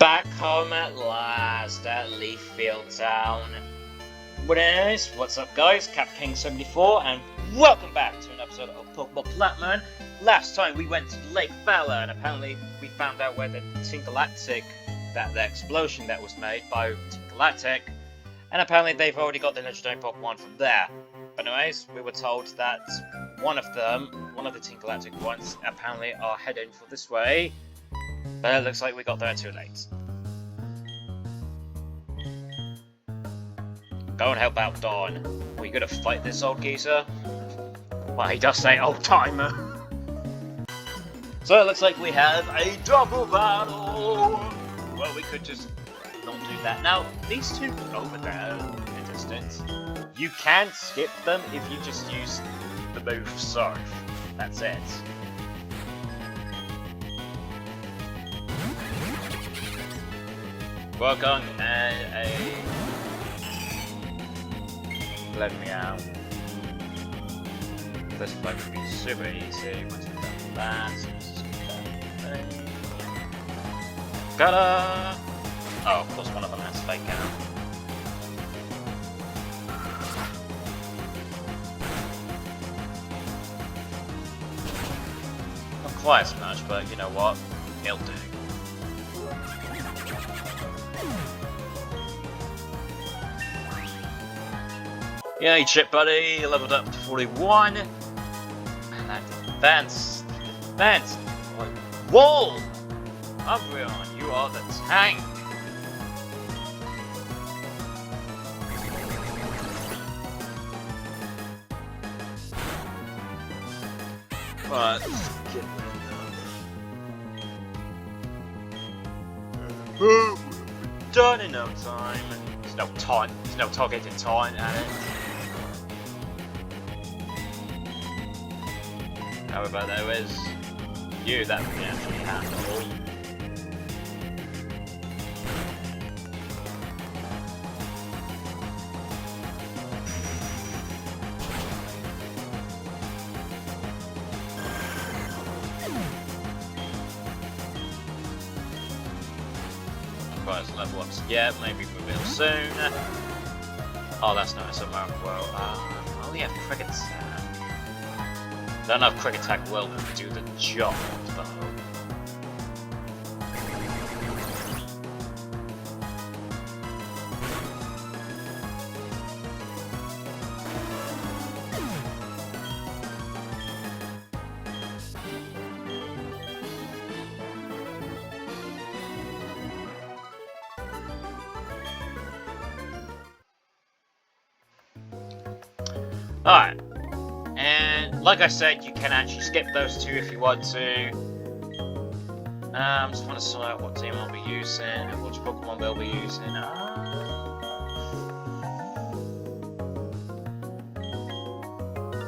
Back home at last at Leaffield Town. What is? What's up, guys? CapKing74, and welcome back to an episode of Pokemon Platinum. Last time we went to Lake Fella, and apparently we found out where the Tingalactic, the explosion that was made by Tingalactic, and apparently they've already got the legendary Pokemon from there. But anyways, we were told that one of the Tingalactic ones, apparently are heading for this way. But it looks like we got there too late. Go and help out Dawn. Are you gonna fight this old geezer? Well, he does say old timer. So it looks like we have a double battle. Well, we could just not do that. Now, these two over there in the distance, you can skip them if you just use the move Surf. That's it. Welcome and a let me out. This fight would be super easy once we've done that. So let's just get that thing. Gotta! Oh, of course one of them has fake out. Not quite as much, but you know what? It'll do. Yay, chip buddy, leveled up to 41. And that advanced. Whoa! Umbreon, you are the tank. But get done in no time. There's no time. There's no targeted time at it. However, there is you that we can actually handle. Requires level ups. Yeah, maybe we will soon. Oh, that's nice. Well, oh yeah, Cricket Attack. Don't know if Cricket Attack will do the job, though. Alright. And like I said, you can actually skip those two if you want to. Just want to sort out what team I'll be using and which Pokemon they'll be using.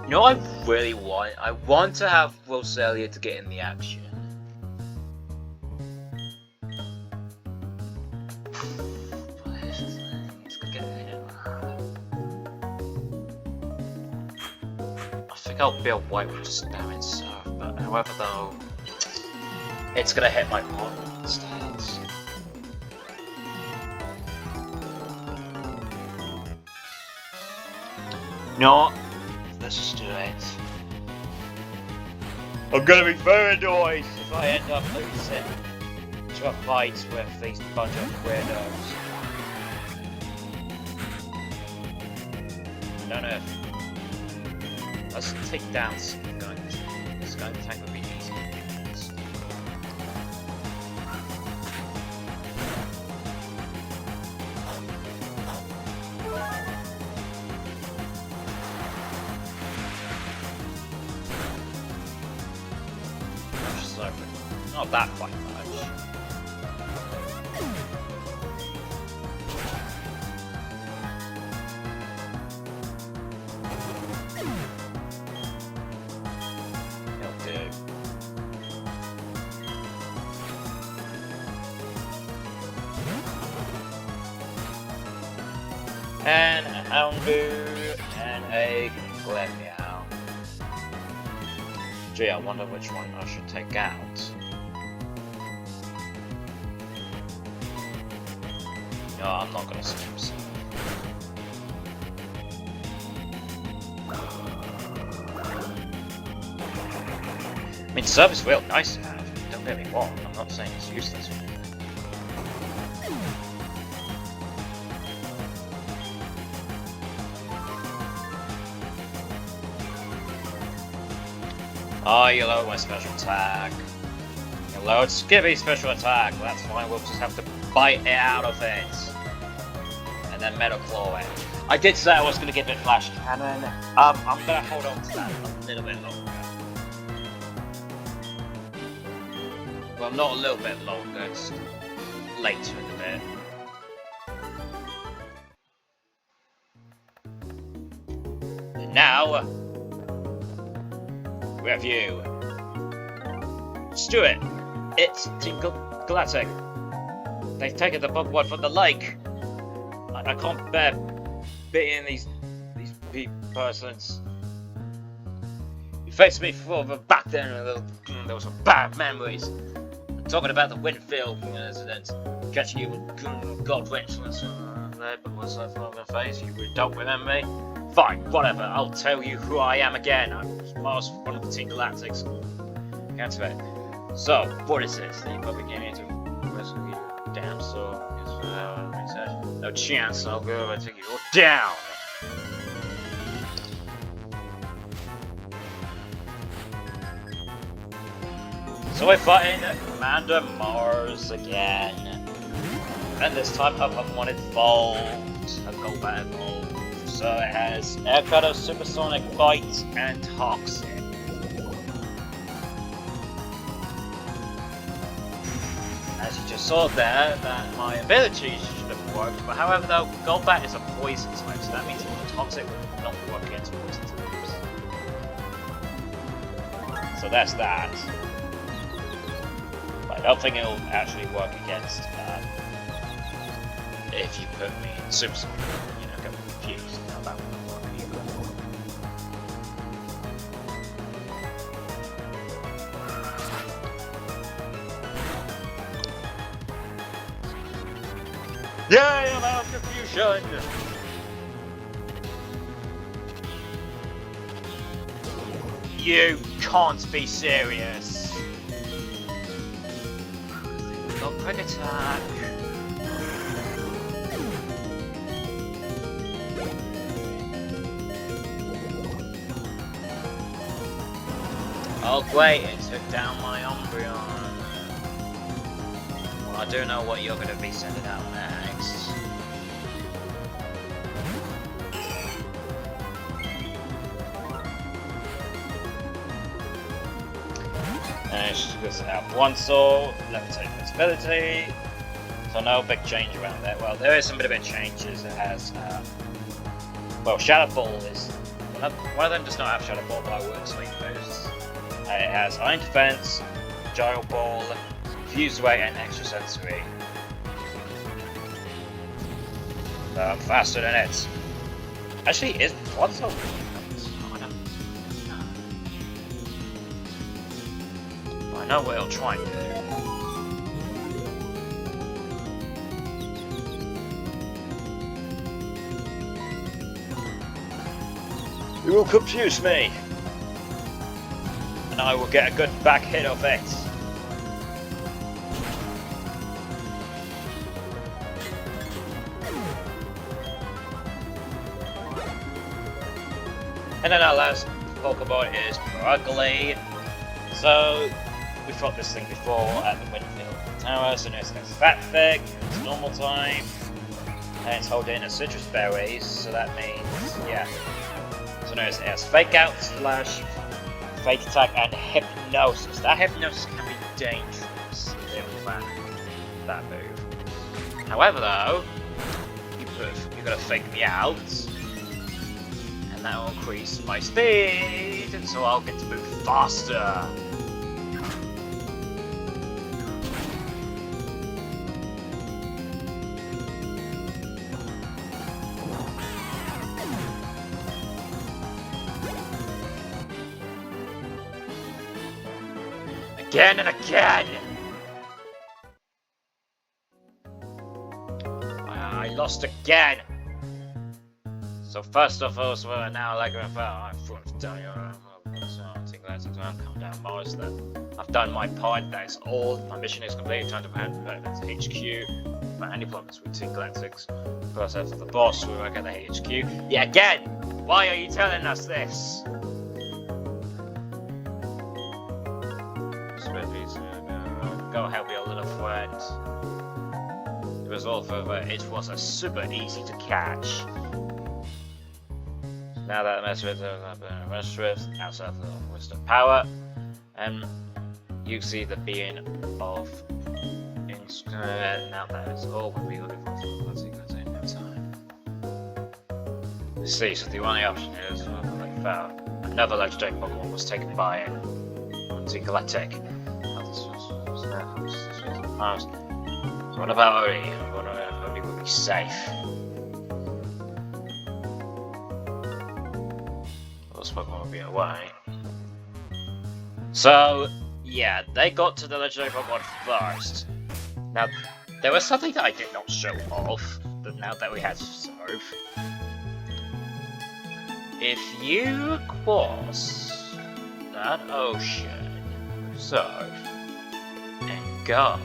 You know what I really want? I want to have Roselia to get in the action. I'll be a white with just spamming Surf, but however though, it's gonna hit my partner instead. No, let's just do it. I'm gonna be very annoyed if I end up losing to a fight with these bunch of weirdos. I don't know if let's take down Skunk. Skunk attack would be easy. Not that quite much. And a Houndoom, and a Glemeow. Gee, I wonder which one I should take out. No, I'm not gonna skip. So. I mean, sub is real nice to have. Don't get me wrong. I'm not saying it's useless. Oh, you lowered my special attack. You lowered Skibby's special attack. That's fine, we'll just have to bite it out of it. And then Metal Claw it. I did say I was going to give it Flash Cannon. I'm going to hold on to that a little bit longer. Well, not a little bit longer, just later in the bit. And now, we have you. Stuart, it's Team Galactic. They've taken the Pokemon from the lake. I can't bear beating these persons. You faced me before, but back then there was some bad memories. I'm talking about the Winfield incident, catching you with God wrenches there, but was I from the face? You don't remember me? Fine, whatever. I'll tell you who I am again. I'm Mars, one of the Team Galactics. Cancel it. So, what is this? The public game to rescue you. Damn, so research. No chance. I'll go over and take you all down. So we're fighting Commander Mars again. And this time Pokemon evolved. A Golbat evolved. So it has Air Cutter, Supersonic Bite, and Toxic. As you just saw there, that my abilities should have worked, but however though, Golbat is a poison type, so that means Toxic will not work against poison types. So that's that. But I don't think it'll actually work against if you put me in Supersonic, you know, get confused. Now that won't work either. Yay, I'm out of confusion! You can't be serious! Got quick attack! Oh great, it took down my Umbreon. Well, I do know what you're going to be sending out next. And she's going to send out Bluntsaw, Levitate Invincibility. So no big change around there. Well, there is some bit of changes. It has, well, Shadow Ball is, one of them does not have Shadow Ball, but I would Sleep Boosts. It has Iron Defense, Gyro Ball, Fuse Ray, and Extra Sensory. So I'm faster than it. Actually, is Bluntsaw I know what it'll try and do. You will confuse me, and I will get a good back hit of it. And then our last Pokemon is Ugly. So we fought this thing before at the Winfield Tower, so now it's Fat Thick, it's normal type, and it's holding a Citrus Berries, so that means, yeah. So now it has Fake Out, Slash, Fake Attack, and Hypnosis. That Hypnosis can be dangerous if that move. However though, you're gonna Fake Me Out, and that will increase my speed, so I'll get to move faster. Again and again! lost again. So first of all, we're now like I'm done your calm down, Morris. That I've done my part. That's all. My mission is complete. Time to head back to HQ. For any problems with Team Galactics, first after the boss, we work at the HQ. Yeah, again. Why are you telling us this? Go help your little friend. It was all over. It was a super easy to catch. Now that the mess with outside of the wisdom power, and you see the being of now that it's all when we look for no time. You see, so the only option is another legendary Pokemon was taken by it. Galactic. What about Ori? What about Ori will be safe? Those Pokemon will be away. So, yeah, they got to the legendary Pokemon first. Now, there was something that I did not show off, but now that we had to serve. If you cross that ocean, reserve, and go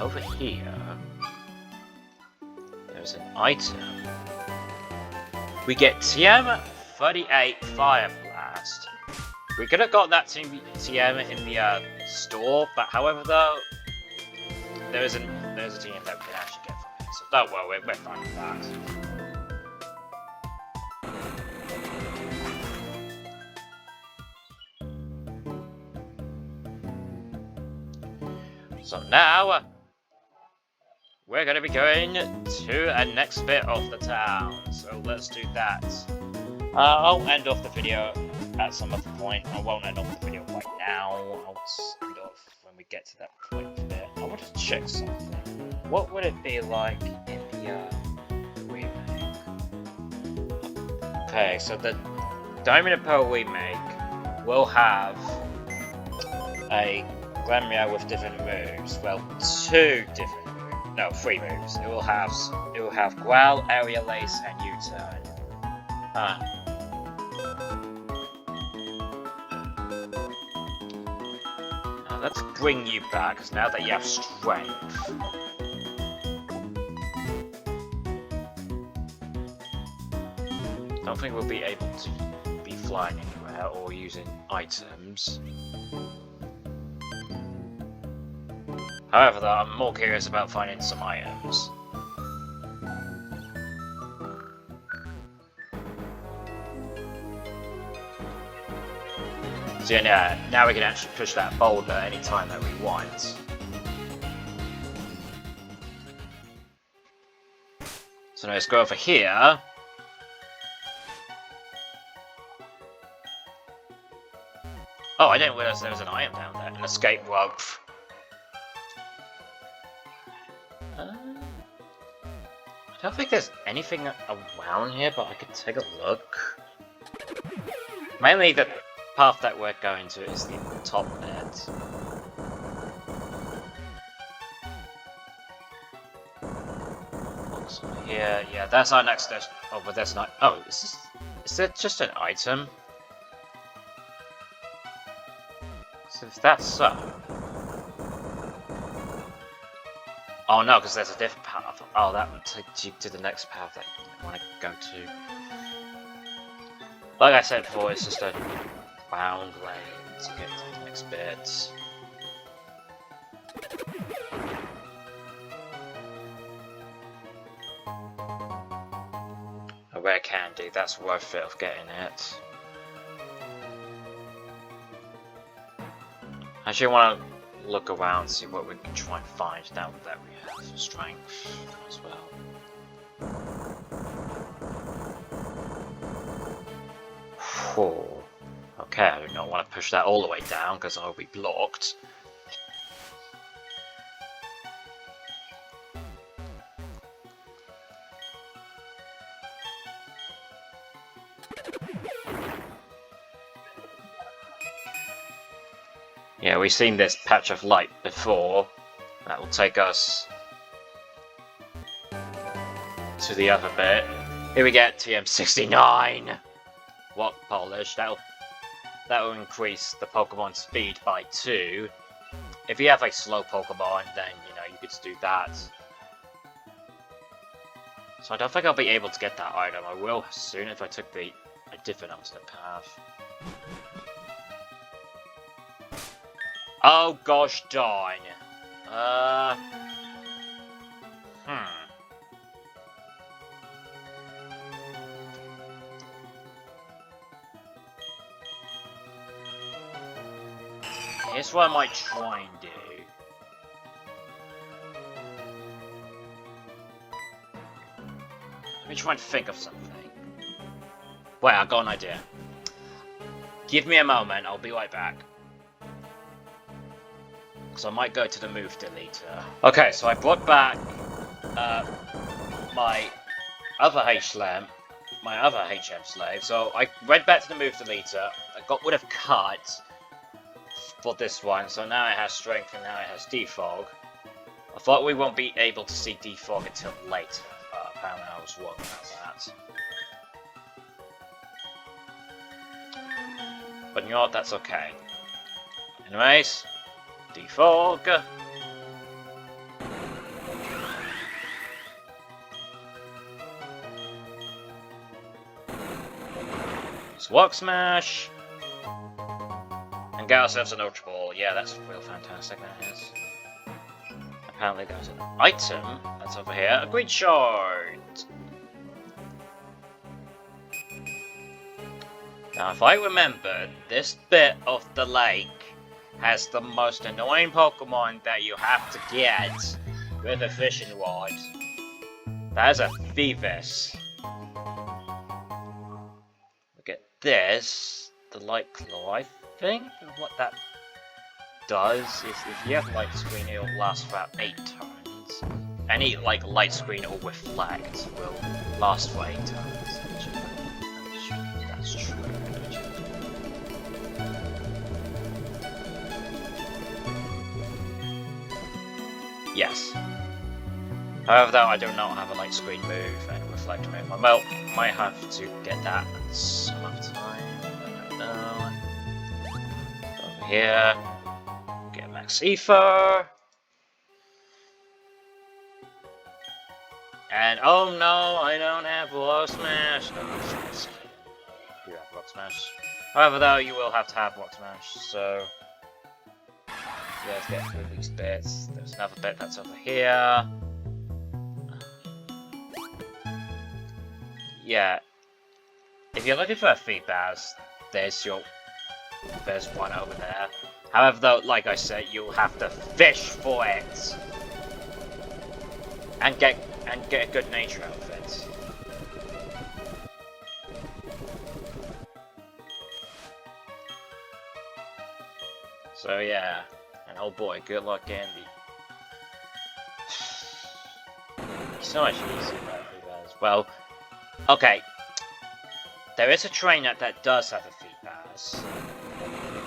over here, there's an item. We get TM38 Fire Blast. We could have got that TM in the store, but however though, there's a TM that we can actually get from it, so don't worry, we're fine with that. So now, we're going to be going to a next bit of the town, so let's do that. I'll end off the video at some other point. I won't end off the video right now. I'll end off when we get to that point there. I want to check something. What would it be like in the remake? Okay, so the Diamond and Pearl remake will have a Glammeow with different moves. Well, 2 different moves. No, 3 moves. It will have Growl, Aerial Ace, and U-Turn. Now let's bring you back, because now that you have strength. I don't think we'll be able to be flying anywhere or using items. However, though, I'm more curious about finding some items. So yeah, now we can actually push that boulder anytime that we want. So now let's go over here. Oh, I didn't realize there was an item down there. An escape rope. I don't think there's anything around here, but I could take a look. Mainly the path that we're going to is the top bit. What's here? Yeah, that's our next destination. Oh, but that's not. Oh, is that just an item? So if that's so. Oh no, because there's a different path. Oh, that would take you to the next path that you want to go to. Like I said before, it's just a round lane to get to the next bit. A rare candy, that's worth it of getting it. I actually want to look around, see what we can try and find now that we have strength as well. Whew. Okay, I do not want to push that all the way down because I'll be blocked. Yeah, we've seen this patch of light before. That will take us to the other bit. Here we get TM69. Rock polish. That'll increase the Pokemon speed by 2. If you have a slow Pokemon, then you could do that. So I don't think I'll be able to get that item. I will soon if I took a different alternate path. Oh gosh darn. Here's what I might try and do. Let me try and think of something. Wait, I got an idea. Give me a moment, I'll be right back. Because I might go to the move deleter. Okay, so I brought back my other HM slave. So I went back to the move deleter. I got rid of cut for this one, so now it has strength and now it has defog. I thought we won't be able to see defog until later, but apparently I was wrong about that. But you know what, that's okay. Anyways, defog. Swag Smash. And get ourselves an Ultra Ball. Yeah, that's real fantastic, that is. Apparently there's an item that's over here. A Great Shard! Now, if I remember, this bit of the lake has the most annoying Pokemon that you have to get with a fishing rod. That is a Phoebus. Look at this. The Light Claw, I think what that does is if you have Light Screen, it'll last for about 8 turns. Any Light Screen or Reflect will last for 8 turns. That's true. Yes. However, though, I do not have a Light Screen move and a Reflect move. I might have to get that at some other time. I don't know. Over here. Get Max Ether. And oh no, I don't have Rock Smash. No, you have Rock Smash. However, though, you will have to have Rock Smash, so yeah, let's get through these bits. There's another bit that's over here. Yeah, if you're looking for a Feedbass, there's one over there. However, though, like I said, you'll have to fish for it and get a good nature outfit. So yeah, and oh boy, good luck, Andy. So much easier about Feedbass. Well, okay. There is a trainer that does have a Feedbass.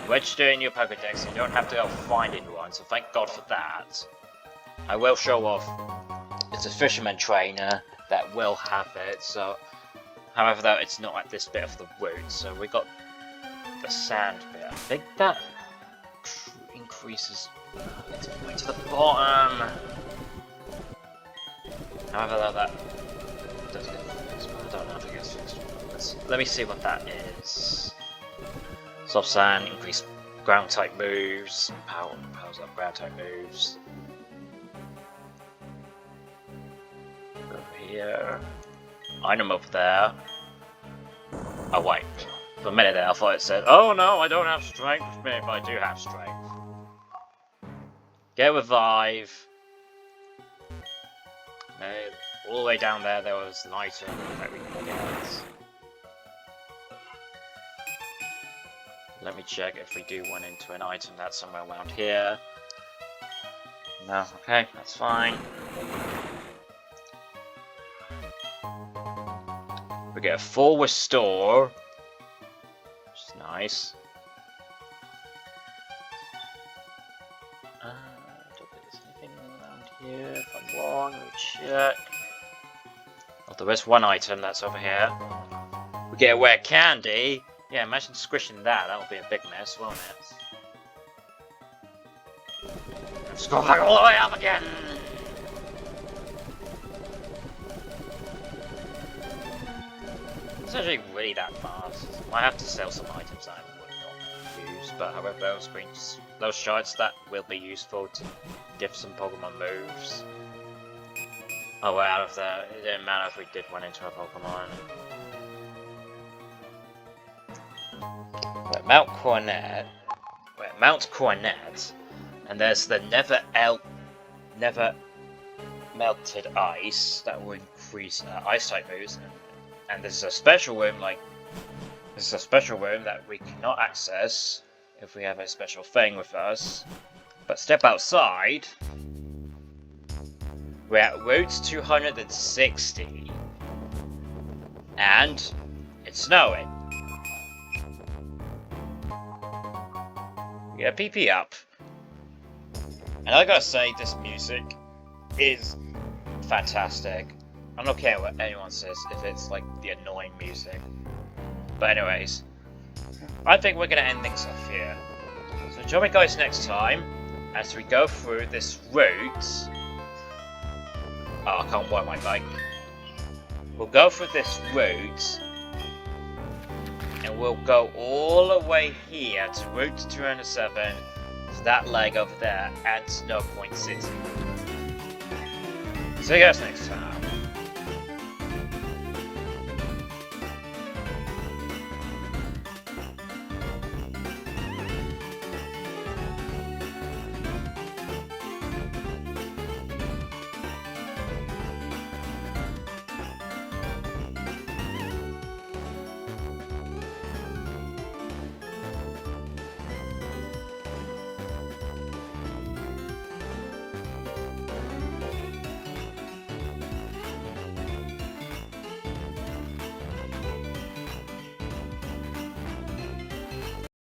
Register in your Pokédex, you don't have to go finding one, so thank God for that. I will show off. It's a fisherman trainer that will have it, so however though it's not at this bit of the route, so we got the sand bit. I think that increases it's way to the bottom. However though that does get fixed, but I don't know if it gets fixed. Let me see what that is. Soft sand, increase ground type moves, powers up ground type moves. Over here. Item over there. Oh wait. For a minute there I thought it said, oh no, I don't have strength, but I do have strength. Get revive. All the way down there was an item that we can get. Let me check if we do run into an item that's somewhere around here. No, okay, that's fine. We get a full restore, which is nice. I don't think there's anything around here. If I'm wrong, let me check. There is one item that's over here. We get a rare candy. Yeah, imagine squishing that. That would be a big mess, won't it? Let's go back all the way up again. It's actually really that fast. Might have to sell some items that I would not use, but however, those shards that will be useful to give some Pokemon moves. Oh, we're out of there. It didn't matter if we did run into a Pokemon. We're at Mount Coronet, and there's the never melted ice that will increase ice type moves. And there's a special room that we cannot access if we have a special thing with us. But step outside. We're at Route 260, and it's snowing. We got PP up, and I gotta say, this music is fantastic. I don't care what anyone says if it's like the annoying music. But anyways, I think we're gonna end things off here. So join me guys next time as we go through this route. Oh, I can't work my bike. We'll go through this route, and we'll go all the way here to Route 207, to that leg over there, and Snow Point City. See you guys next time.